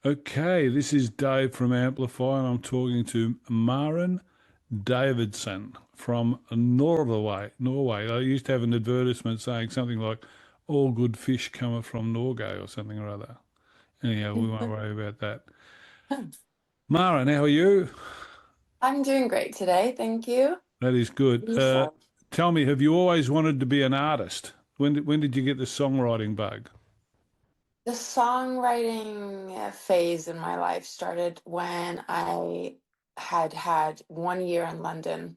Okay, this is Dave from Amplify, and I'm talking to Maren Davidsen from Norway. Norway. I used to have an advertisement saying something like "All good fish come from Norway" or something or other. Anyhow, we won't worry about that. Maren, how are you? I'm doing great today, thank you. That is good. Yourself? Tell me, have you always wanted to be an artist? When did you get the songwriting bug? The songwriting phase in my life started when I had 1 year in London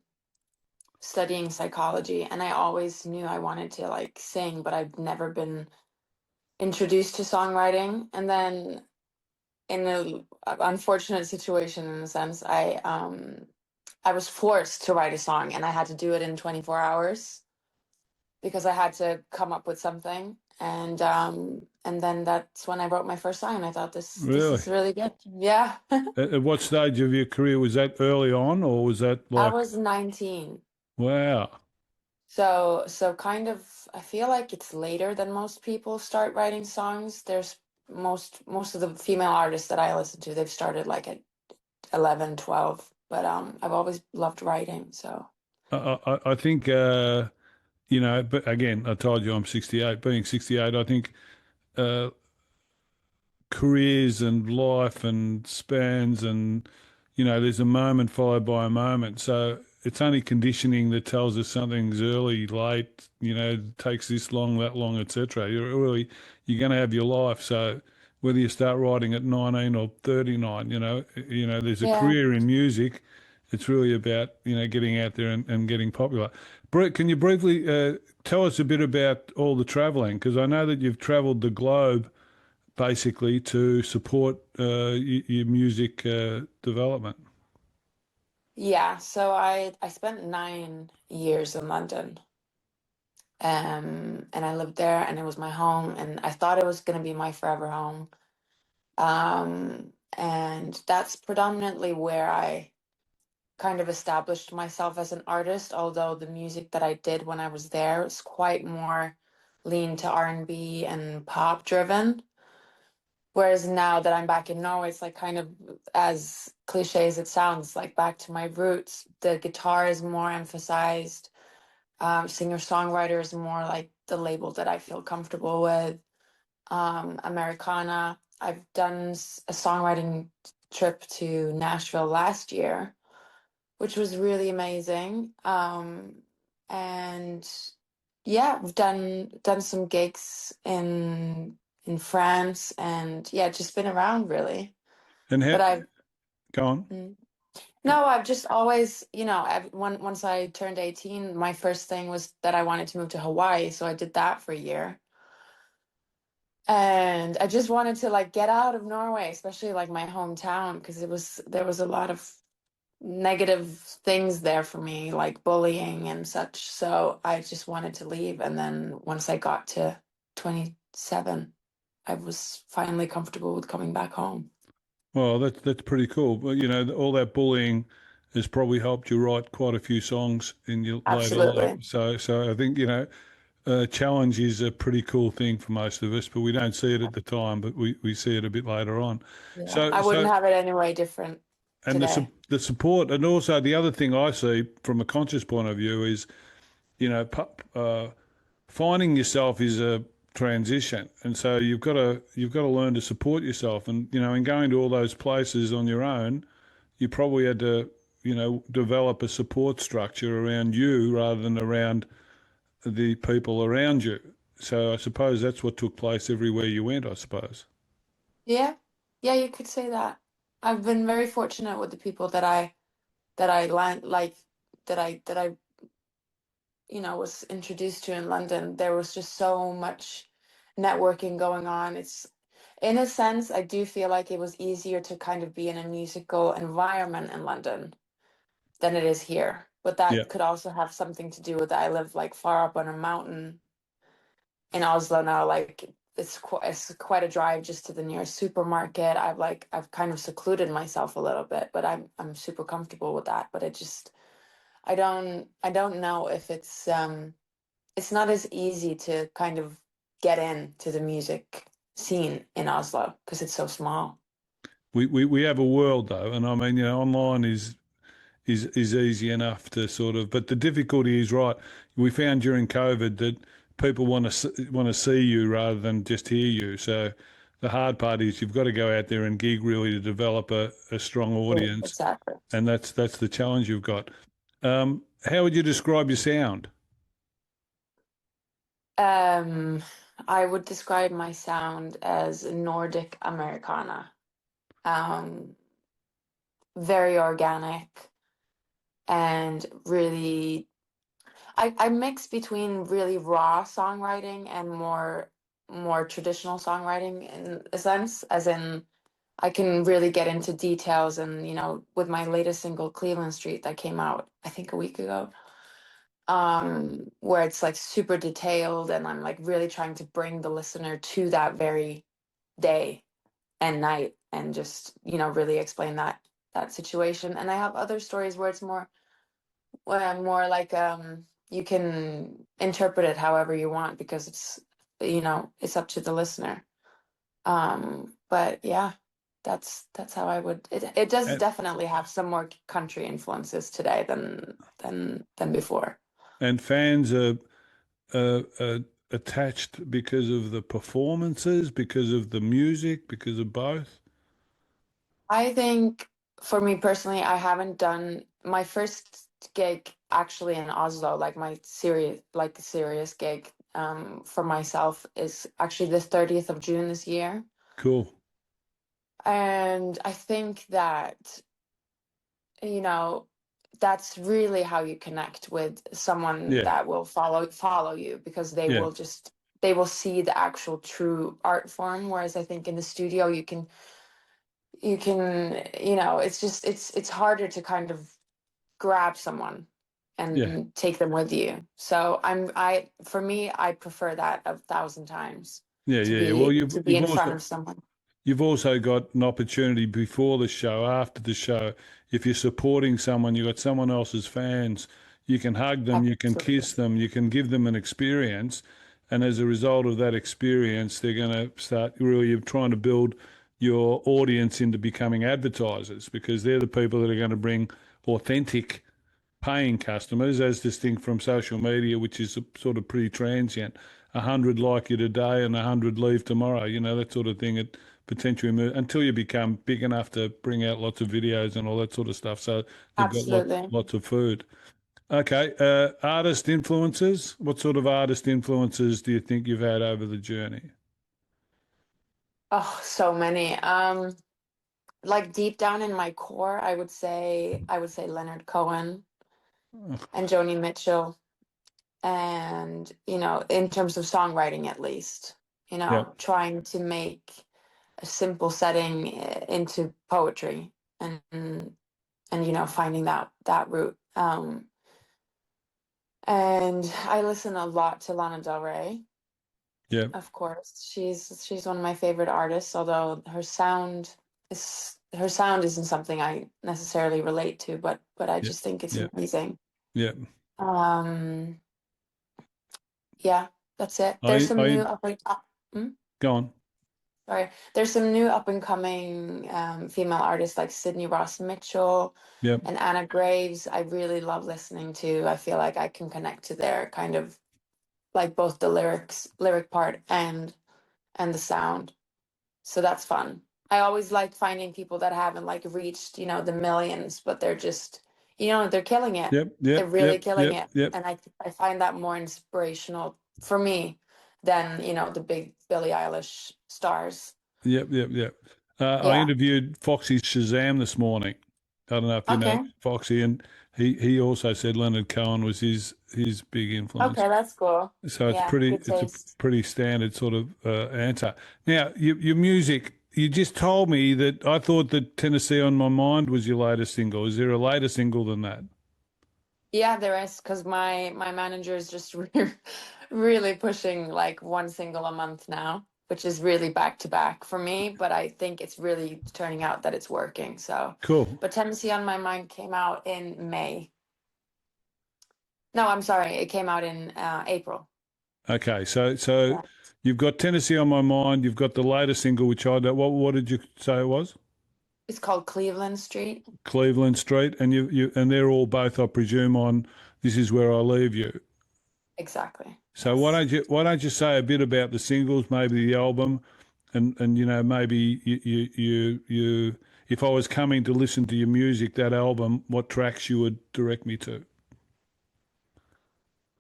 studying psychology, and I always knew I wanted to like sing, but I'd never been introduced to songwriting. And then in a unfortunate situation in a sense, I was forced to write a song and I had to do it in 24 hours. Because I had to come up with something. And then that's when I wrote my first song and I thought this Really? is really good. Yeah. At what stage of your career was that early on, or was that I like, was 19. wow? So kind of I feel like it's later than most people start writing songs. There's most of the female artists that I listen to, they've started like at 11, 12. But I've always loved writing, so I think, but again, I told you I'm 68. Being 68, I think uh, careers and life and spans and, there's a moment followed by a moment. So it's only conditioning that tells us something's early, late, takes this long, that long, etc. You're going to have your life. So whether you start writing at 19 or 39, there's a yeah. career in music. It's really about, getting out there and getting popular. Brett, can you briefly tell us a bit about all the traveling? Because I know that you've traveled the globe basically to support your music development. Yeah, so I spent 9 years in London. And I lived there and it was my home and I thought it was going to be my forever home. And that's predominantly where I kind of established myself as an artist, although the music that I did when I was there was quite more lean to R&B and pop driven. Whereas now that I'm back in Norway, it's like kind of as cliche as it sounds, like back to my roots. The guitar is more emphasized. Singer-songwriter is more like the label that I feel comfortable with. Americana. I've done a songwriting trip to Nashville last year, which was really amazing. And yeah, we've done some gigs in France, and yeah, just been around really. And how, But I've go on. mm, no, I've just always, once I turned 18, my first thing was that I wanted to move to Hawaii, so I did that for a year. And I just wanted to like get out of Norway, especially like my hometown, because there was a lot of negative things there for me, like bullying and such. So I just wanted to leave. And then once I got to 27, I was finally comfortable with coming back home. Well, that's pretty cool. But all that bullying has probably helped you write quite a few songs in your later life. Absolutely. So I think challenge is a pretty cool thing for most of us, but we don't see it at the time, but we see it a bit later on. Yeah. So I wouldn't so have it any way different and today. the support, and also the other thing I see from a conscious point of view is finding yourself is a transition, and so you've got to learn to support yourself, and in going to all those places on your own, you probably had to develop a support structure around you rather than around the people around you. So I suppose that's what took place everywhere you went, I suppose. Yeah. Yeah, you could say that. I've been very fortunate with the people that I land like that I was introduced to in London. There was just so much networking going on. It's in a sense, I do feel like it was easier to kind of be in a musical environment in London than it is here. But Yeah. that could also have something to do with that I live like far up on a mountain in Oslo now. Like it's quite a drive just to the nearest supermarket. I've kind of secluded myself a little bit, but I'm super comfortable with that. But I don't know if it's not as easy to kind of get into the music scene in Oslo because it's so small. We have a world though, and I mean, online is easy enough to sort of, but the difficulty is right. We found during COVID that people want to see you rather than just hear you. So the hard part is you've got to go out there and gig really to develop a strong Right. audience, Exactly. and that's the challenge you've got. How would you describe your sound? Um, I would describe my sound as Nordic Americana. Um, very organic and really I mix between really raw songwriting and more traditional songwriting in a sense, as in I can really get into details and with my latest single Cleveland Street that came out I think a week ago, where it's like super detailed and I'm like really trying to bring the listener to that very day and night and just really explain that situation. And I have other stories where it's more like you can interpret it however you want because it's up to the listener. But yeah, that's how I would it does And, definitely have some more country influences today than before. and fans are attached because of the performances, because of the music, because of both. I think for me personally, I haven't done my first gig actually in Oslo, like my serious gig for myself is actually the 30th of June this year. Cool. And I think that, you know, that's really how you connect with someone Yeah, that will follow you because yeah, they will see the actual true art form. Whereas I think in the studio it's harder to kind of grab someone yeah, and take them with you. So for me, I prefer that 1,000 times yeah, to yeah, yeah. Well, be to be in front of someone. you've also got an opportunity before the show, after the show. If you're supporting someone, you've got someone else's fans. You can hug them, you can Absolutely. kiss them, you can give them an experience, and as a result of that experience, they're going to start really trying to build your audience into becoming advertisers because they're the people that are going to bring authentic paying customers as distinct from social media, which is sort of pretty transient. 100 like you today and 100 leave tomorrow, that sort of thing. It potentially until you become big enough to bring out lots of videos and all that sort of stuff. So they've got Absolutely. lots of food. Okay, artist influences. What sort of artist influences do you think you've had over the journey? Oh, so many. Like deep down in my core, I would say Leonard Cohen and Joni Mitchell. And, in terms of songwriting at least, Yep, trying to make a simple setting into poetry and finding that route. And I listen a lot to Lana Del Rey, yep, of course. She's one of my favorite artists, although her sound isn't something I necessarily relate to, but I yep, just think it's yep, amazing. yep. Um, yeah, that's it. There's I, some new I up and hmm? go on. Sorry, there's some new up and coming female artists like Sydney Ross Mitchell Yep, and Anna Graves. I really love listening to. I feel like I can connect to their kind of like both the lyric part and the sound. So that's fun. I always like finding people that haven't like reached, the millions, but they're just, they're killing it. yep, They're yep, really yep, killing yep, it. yep. And I find that more inspirational for me than, the big Billie Eilish stars. Yep, yep, yep. I Yeah. interviewed Foxy Shazam this morning. I don't know if you know Okay. Foxy, and he also said Leonard Cohen was his big influence. Okay, that's cool. So Yeah, good it's a taste. pretty standard sort of answer. Now, your music. You just told me that I thought that Tennessee on My Mind was your latest single. Is there a later single than that? Yeah, there is because my manager is just really pushing like one single a month now, which is really back to back for me, but I think it's really turning out that it's working. So, Cool. but Tennessee on My Mind came out in May. No, I'm sorry, it came out in April. Okay, so Yeah. you've got Tennessee on My Mind. You've got the latest single, which I don't. What did you say it was? It's called Cleveland Street. Cleveland Street, and and they're all both, I presume, on This Is Where I Leave You. Exactly. So Yes. why don't you say a bit about the singles, maybe the album, and maybe if I was coming to listen to your music, that album, what tracks you would direct me to?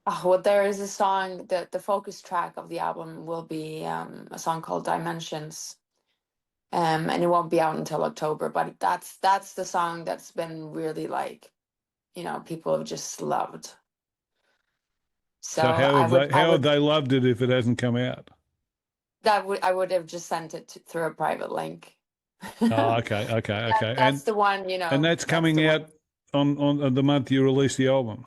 Oh, well, there is a song that the focus track of the album will be a song called Dimensions. And it won't be out until October, but that's the song that's been really like, people have just loved. So So I how have would they loved it if it hasn't come out? I would have just sent it through a private link. Oh, okay, okay, okay, That's the one, and that's that's the coming one. out on the month you release the album.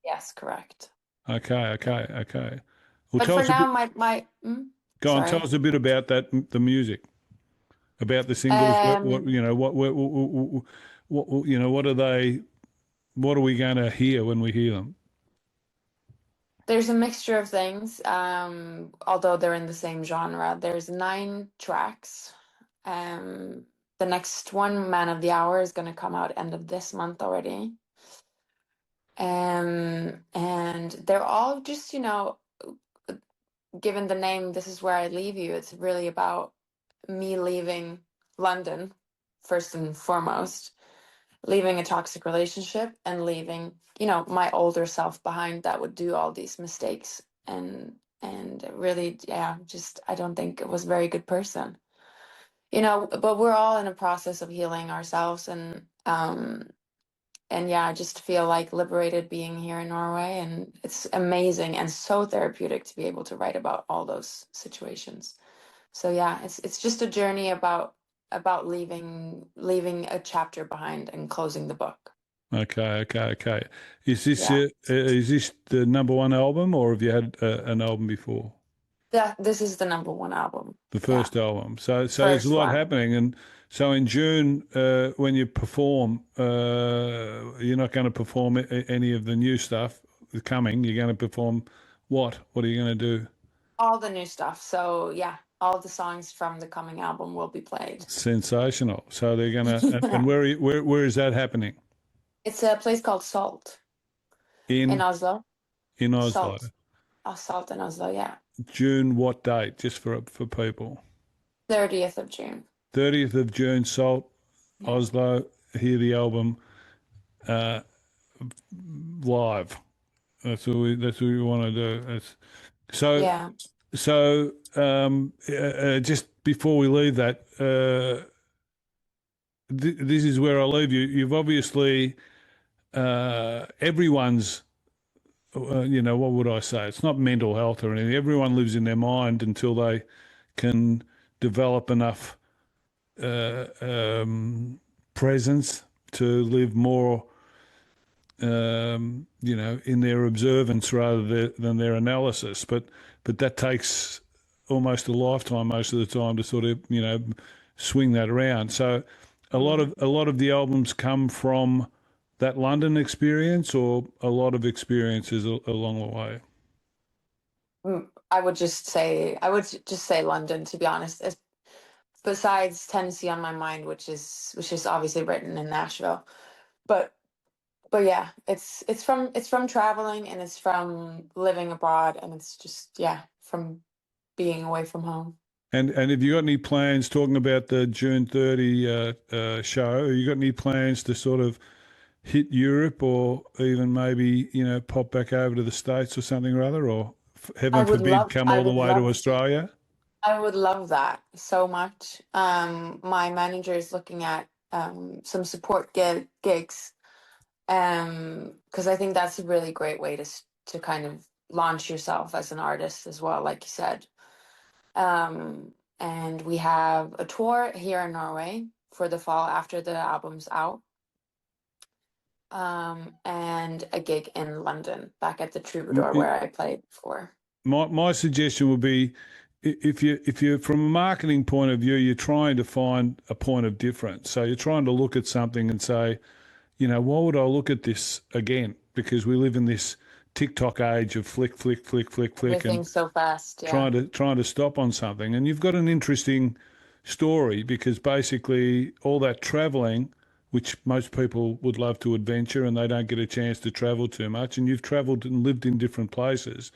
Yes, correct. Okay, Yeah. okay, okay. Well, But tell for us a now, bit. my Go on, tell sorry. us a bit about the music, about the singles. What Um, what are they? What are we going to hear when we hear them? there's a mixture of things. Although they're in the same genre. There's 9 tracks. Um, the next one, Man of the Hour, is going to come out end of this month already. And they're all just, given the name, This Is Where I Leave You, it's really about me leaving London, first and foremost, leaving a toxic relationship and leaving, my older self behind that would do all these mistakes and really, yeah, just I don't think it was a very good person. But we're all in a process of healing ourselves and yeah, I just feel like liberated being here in Norway, and it's amazing and so therapeutic to be able to write about all those situations. So yeah, it's just a journey about leaving a chapter behind and closing the book. Okay, okay, okay. Yeah. Is this the number one album, or have you had an album before? This is the number one album. The Yeah. first album. So there's a First lot one. happening, and so in June, when you perform, you're not going to perform any of the new stuff coming. You're going to perform what? What are you going to do? All the new stuff. So yeah, all the songs from the coming album will be played. Sensational. So they're going to, and where is that happening? It's a place called Salt in In Oslo. in Oslo. Salt. Salt in Oslo, yeah. June, what date? Just for people. 30th of June. 30th of June, Salt, Yeah. Oslo. Hear the album uh, live. That's what we want to do. So Yeah. just before we leave that, this is where I leave you. You've obviously everyone's. What would I say? It's not mental health or anything. Everyone lives in their mind until they can develop enough presence to live more, in their observance rather than their analysis. But that takes almost a lifetime most of the time to sort of swing that around. So Mm. a lot of the albums come from that London experience, or a lot of experiences along the way. I would just say London, to be honest. Besides Tennessee on My Mind, which is obviously written in Nashville. But but yeah, it's from traveling and it's from living abroad and it's just yeah, from being away from home. And have you got any plans, talking about the June 30 show, have you got any plans to sort of hit Europe, or even maybe, pop back over to the States or something or other, or I heaven would forbid, love come I all the would way to love to. Australia? I would love that so much. My manager is looking at some support gigs because I think that's a really great way to kind of launch yourself as an artist as well, like you said. And we have a tour here in Norway for the fall after the album's out, and a gig in London back at the Troubadour where I played before. My suggestion would be, if you're from a marketing point of view, you're trying to find a point of difference. So you're trying to look at something and say, why would I look at this again? Because we live in this TikTok age of flick, flick, flick, flick, flick, and Everything's so fast, yeah. trying to stop on something. And you've got an interesting story because basically all that traveling, which most people would love to adventure and they don't get a chance to travel too much, and you've traveled and lived in different places,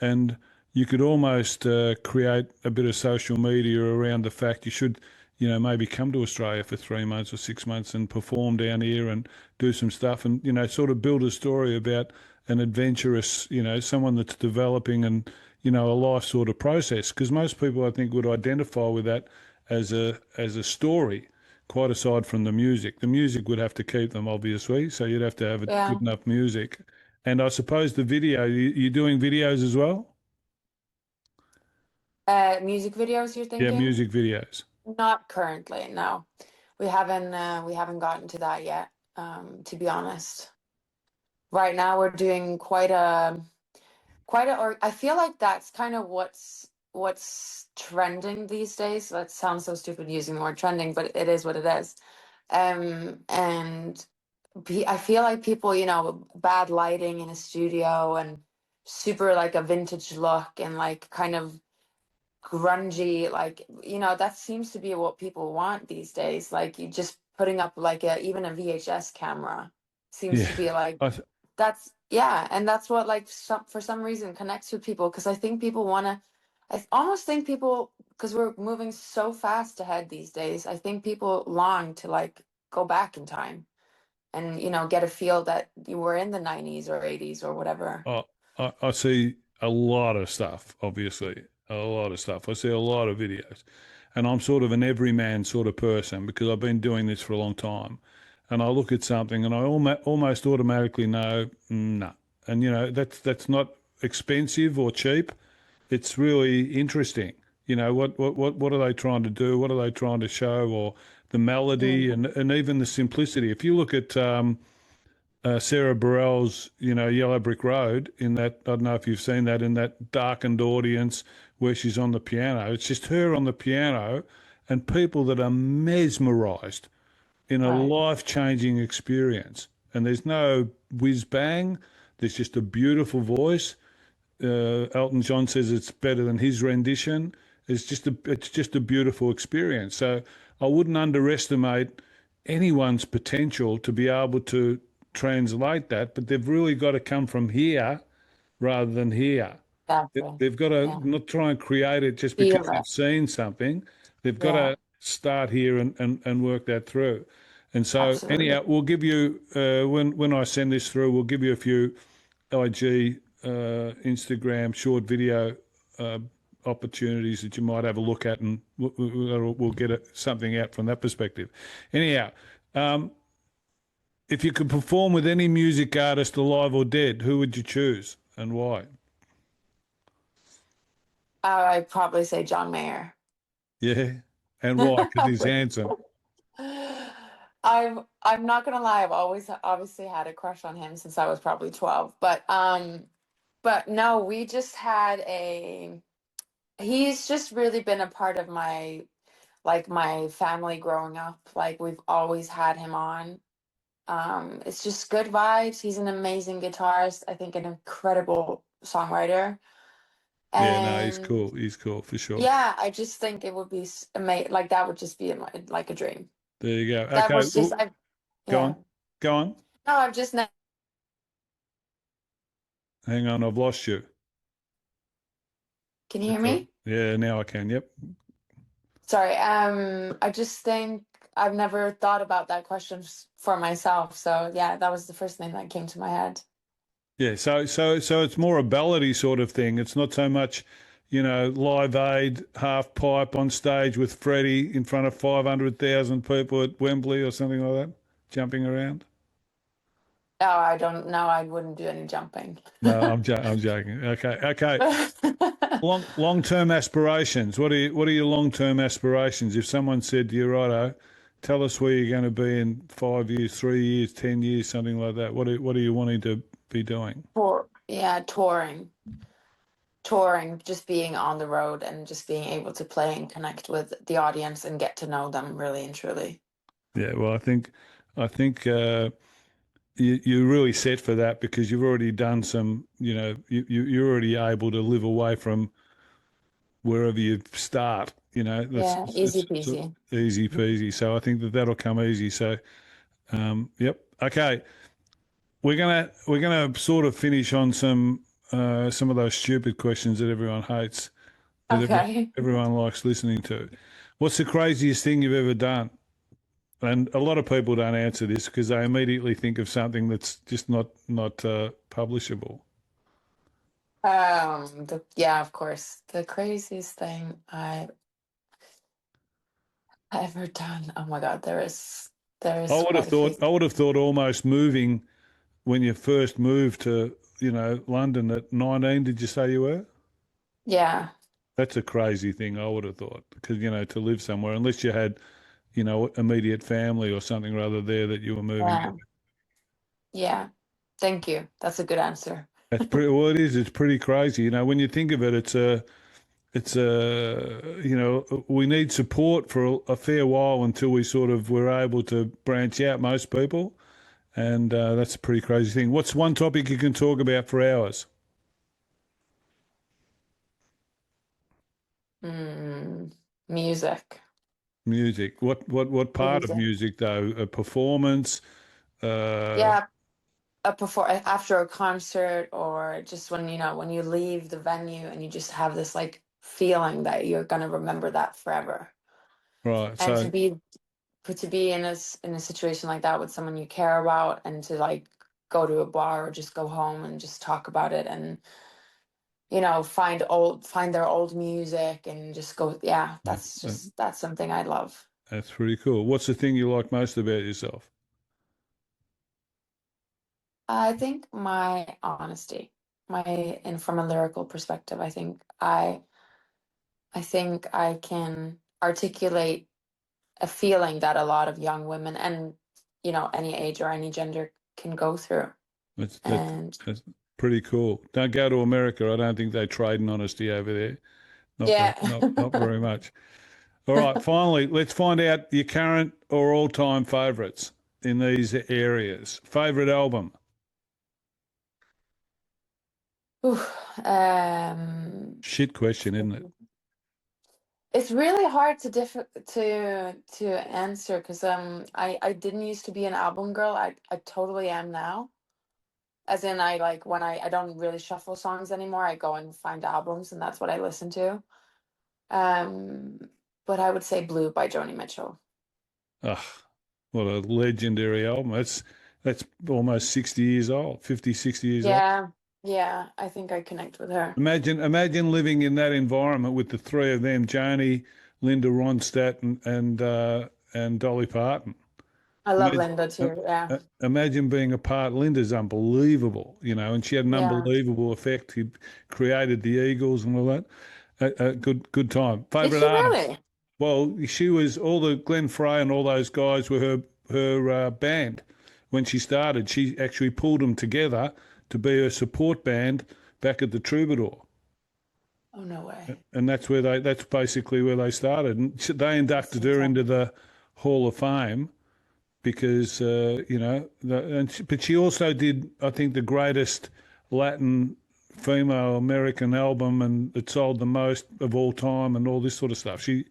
and you could almost create a bit of social media around the fact you should, maybe come to Australia for 3 months or 6 months and perform down here and do some stuff and, sort of build a story about an adventurous, someone that's developing and, a life sort of process. Because most people, I think, would identify with that as a story. Quite aside from the music would have to keep them obviously. So you'd have to have it Yeah. good enough music, and I suppose the video, you're doing videos as well? Music videos, you're Yeah, thinking? music videos. Not currently, no. We haven't gotten to that yet, to be honest. Right now we're doing or I feel like that's kind of what's trending these days. That sounds so stupid using the word trending, but it is what it is. And I feel like people, bad lighting in a studio and super like a vintage look and like kind of grungy, like, that seems to be what people want these days. Like you just putting up like even a VHS camera seems Yeah. to be like I th that's yeah, and that's what like for some reason connects with people because I think people want to. Almost think people because we're moving so fast ahead these days. I think people long to like go back in time and get a feel that you were in the 90s or 80s or whatever. I, I see a lot of stuff, obviously, a lot of stuff. I see a lot of videos, and I'm sort of an everyman sort of person because I've been doing this for a long time. And I look at something and I almost automatically know, no. And that's not expensive or cheap. It's really interesting. What are they trying to do? What are they trying to show? Or the melody Mm, and even the simplicity. If you look at Sarah Bareilles, Yellow Brick Road, in that, I don't know if you've seen that, in that darkened audience where she's on the piano. It's just her on the piano and people that are mesmerized in a right. life changing experience. And there's no whiz bang, there's just a beautiful voice. Elton John says it's better than his rendition. It's just a beautiful experience. So I wouldn't underestimate anyone's potential to be able to translate that, but they've really got to come from here rather than here. Exactly. They've got to Yeah. not try and create it just Feel because it. they've seen something. They've got Yeah, to start here and work that through. And so, absolutely. anyhow, we'll give you when I send this through, we'll give you a few IG, Instagram short video uh, opportunities that you might have a look at, and we'll get something out from that perspective. Anyhow, um, if you could perform with any music artist, alive or dead, who would you choose and why? I'd probably say John Mayer. Yeah, and why? Because he's handsome. I'm not gonna lie, I've always obviously had a crush on him since I was probably 12. But no, we just had a he's just really been a part of my family growing up. Like we've always had him on. It's just good vibes. He's an amazing guitarist, I think an incredible songwriter. Yeah, no, he's And cool. He's cool for sure. yeah, I just think it would be amazing. Like that would just be like a dream. There you go. That Okay, was just well, I go yeah. on, go on. No, I've just Hang on, I've lost you. can you hear That's all right. me? Yeah, now I can. Yep. Sorry. I just think I've never thought about that question for myself. So yeah, that was the first thing that came to my head. Yeah, so it's more a ballady sort of thing. It's not so much, Live Aid, half pipe on stage with Freddie in front of 500,000 people at Wembley or something like that, jumping around. Oh, I don't know. I wouldn't do any jumping. No, I'm joking. Okay, okay. Long term aspirations. What are your long term aspirations? If someone said to you, righto, tell us where you're going to be in 5 years, 3 years, 10 years, something like that. What are you wanting to be doing? Yeah, touring, just being on the road and just being able to play and connect with the audience and get to know them really and truly. Yeah, well, I think you're really set for that because you've already done some. You're already able to live away from wherever you start. You know, that's Yeah, easy it's peasy. easy peasy. So I think that that'll come easy. So, yep. Okay, we're gonna sort of finish on some of those stupid questions that everyone hates, that Okay. everyone likes listening to. What's the craziest thing you've ever done? And a lot of people don't answer this because they immediately think of something that's just not publishable. Yeah, of course. The craziest thing I've ever done. Oh my God, there I is would have quite a few. thought I would have thought almost moving when you first moved to London at 19. Did you say you were? Yeah, That's a crazy thing. I would have thought because to live somewhere unless you had immediate family or something rather there that you were moving to. yeah, yeah. Thank you. That's a good answer. That's pretty well. It is. It's pretty crazy. When you think of it, we need support for a fair while until we sort of were able to branch out. Most people, and that's a pretty crazy thing. What's one topic you can talk about for hours? Mm, music. Music. What part of Music. music though? A performance. Uh, Yeah, after a concert or just when you leave the venue and you just have this like feeling that you're gonna remember that forever. right. And So to be in in a situation like that with someone you care about and to like go to a bar or just go home and just talk about it and find their old music and just go, yeah, that's something I love. that's pretty cool. What's the thing you like most about yourself? I think my honesty, my and from a lyrical perspective, I think I can articulate a feeling that a lot of young women and any age or any gender can go through. That's that And that's pretty cool. Don't go to America. I don't think they trade in honesty over there. yeah. Not very much. All right. Finally, let's find out your current or all-time favourites in these areas. Favourite album? Ooh, Shit question, isn't it? it's really hard to answer because I didn't used to be an album girl. I totally am now. As in I like when I don't really shuffle songs anymore. I go and find albums and that's what I listen to. Um, but I would say Blue by Joni Mitchell. Ah, what a legendary album. That's almost 60 years old, 50, 60 years old. Yeah, yeah, I think I connect with her. Imagine living in that environment with the three of them, Joni, Linda Ronstadt, and Dolly Parton. I love Imagine, Linda too. Yeah. imagine being a part. Linda's unbelievable, and she had an Yeah. unbelievable effect. He created the Eagles and all that. Good time. Did Favorite she artist? really? Well, she was all the Glenn Frey and all those guys were her band when she started. She actually pulled them together to be her support band back at the Troubadour, Oh, no way. and that's basically where they started. And they That's inducted her into fantastic. the Hall of Fame because but she also did, I think, the greatest Latin female American album, and it sold the most of all time, and all this sort of stuff. She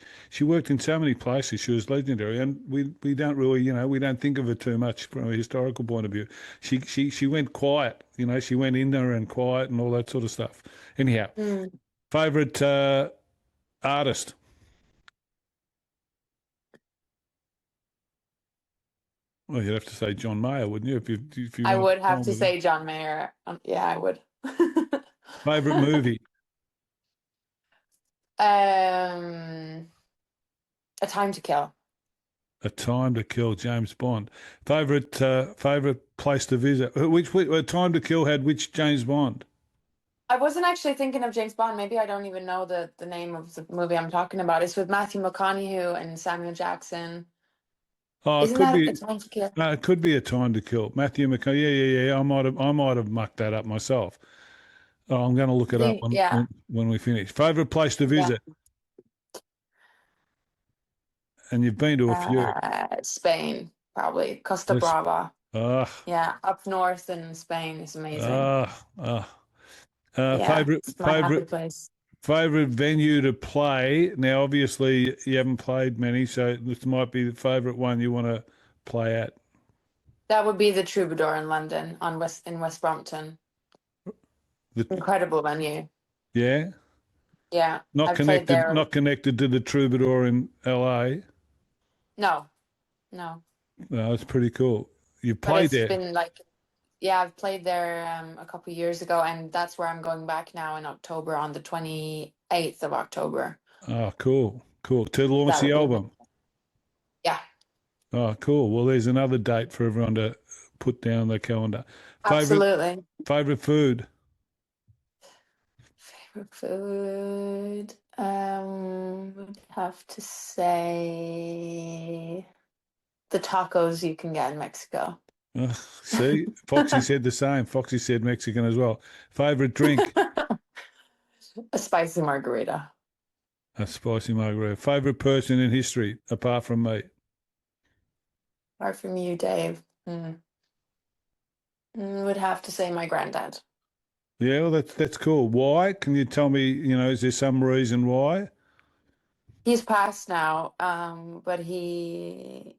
worked in so many places. She was legendary, and we don't really, we don't think of her too much from a historical point of view. She went quiet, she went in there and quiet and all that sort of stuff. Anyhow, Mm. favorite artist. Well, you'd have to say John Mayer, wouldn't you? If you I wanted would to have go to with him. say John Mayer. Yeah, I would. Favorite movie. Um, A Time to Kill. A Time to Kill, James Bond. Favorite place to visit. Which A Time to Kill had which James Bond? I wasn't actually thinking of James Bond. Maybe I don't even know the name of the movie I'm talking about. It's with Matthew McConaughey and Samuel Jackson. Oh, it Isn't could that be. A Time to Kill? No, it could be A Time to Kill. Matthew McConaughey. Yeah. I might have mucked that up myself. Oh, I'm going to look I it up think, yeah, when we finish. Favorite place to yeah. visit, and you've been to a few. Spain, probably. Costa Yes. Brava. Ah, Yeah, up north in Spain is amazing. ah, ah. Yeah, Favorite it's my happy favorite place. Favorite venue to play? Now, obviously, you haven't played many, so this might be the favorite one you want to play at. That would be the Troubadour in London in West Brompton. The, Incredible venue. yeah, Yeah, not I've played connected, there. not connected to the Troubadour in LA. No, no. No, it's pretty cool. You But played it's there. been like, yeah, I've played there a couple of years ago, and that's where I'm going back now in October on the 28th of October. Oh, cool, cool. To launch That the would be, album. yeah, Oh, cool. Well, there's another date for everyone to put down on their calendar. Favorite absolutely. favorite food? Favorite food, would have to say the tacos you can get in Mexico. See, Foxy said the same. Foxy said Mexican as well. Favorite drink? A spicy margarita. A spicy margarita. Favorite person in history apart from me? Apart from you, Dave, would have to say my granddad. Yeah, well, that's cool. Why? Can you tell me, is there some reason why? He's passed now, but he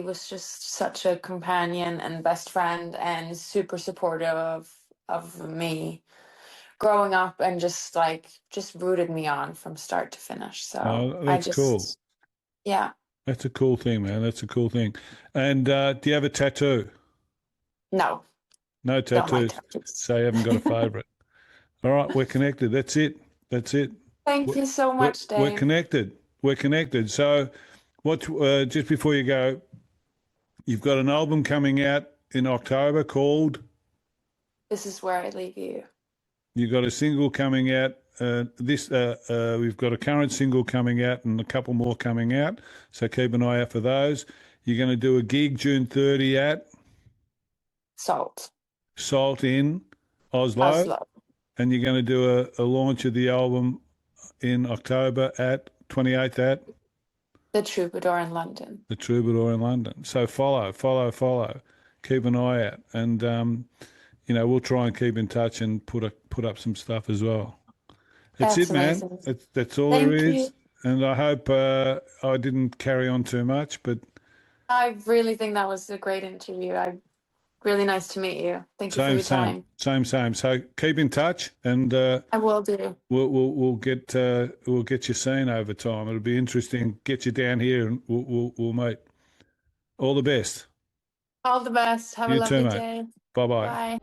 was just such a companion and best friend and super supportive of me growing up and just rooted me on from start to finish. So Oh, I that's cool. just yeah, That's a cool thing, man. That's a cool thing. And do you have a tattoo? no, No don't like tattoos. tattoos. So you haven't got a favorite. All right, we're connected. That's it. That's it. Thank We're, you so we're, much, we're Dave. connected. We're connected. So, what? Just before you go, you've got an album coming out in October called. This is where I leave you. You've got a single coming out. We've got a current single coming out and a couple more coming out. So keep an eye out for those. You're going to do a gig June 30 at Salt. Salt in Oslo, Oslo. and you're going to do a launch of the album in October at 28th at The Troubadour in London. the Troubadour in London. So follow, follow, follow. Keep an eye out, and we'll try and keep in touch and put up some stuff as well. That's That's it, man. amazing. That's all there Thank you. is. And I hope I didn't carry on too much, but I really think that was a great interview. Really nice to meet you. Thank you for same, your same, time. same, same. So keep in touch, and I will do. we'll get you seen over time. It'll be interesting. Get you down here, and we'll meet. All the best. All the best. Have a You too, lovely mate. day. Bye bye. Bye.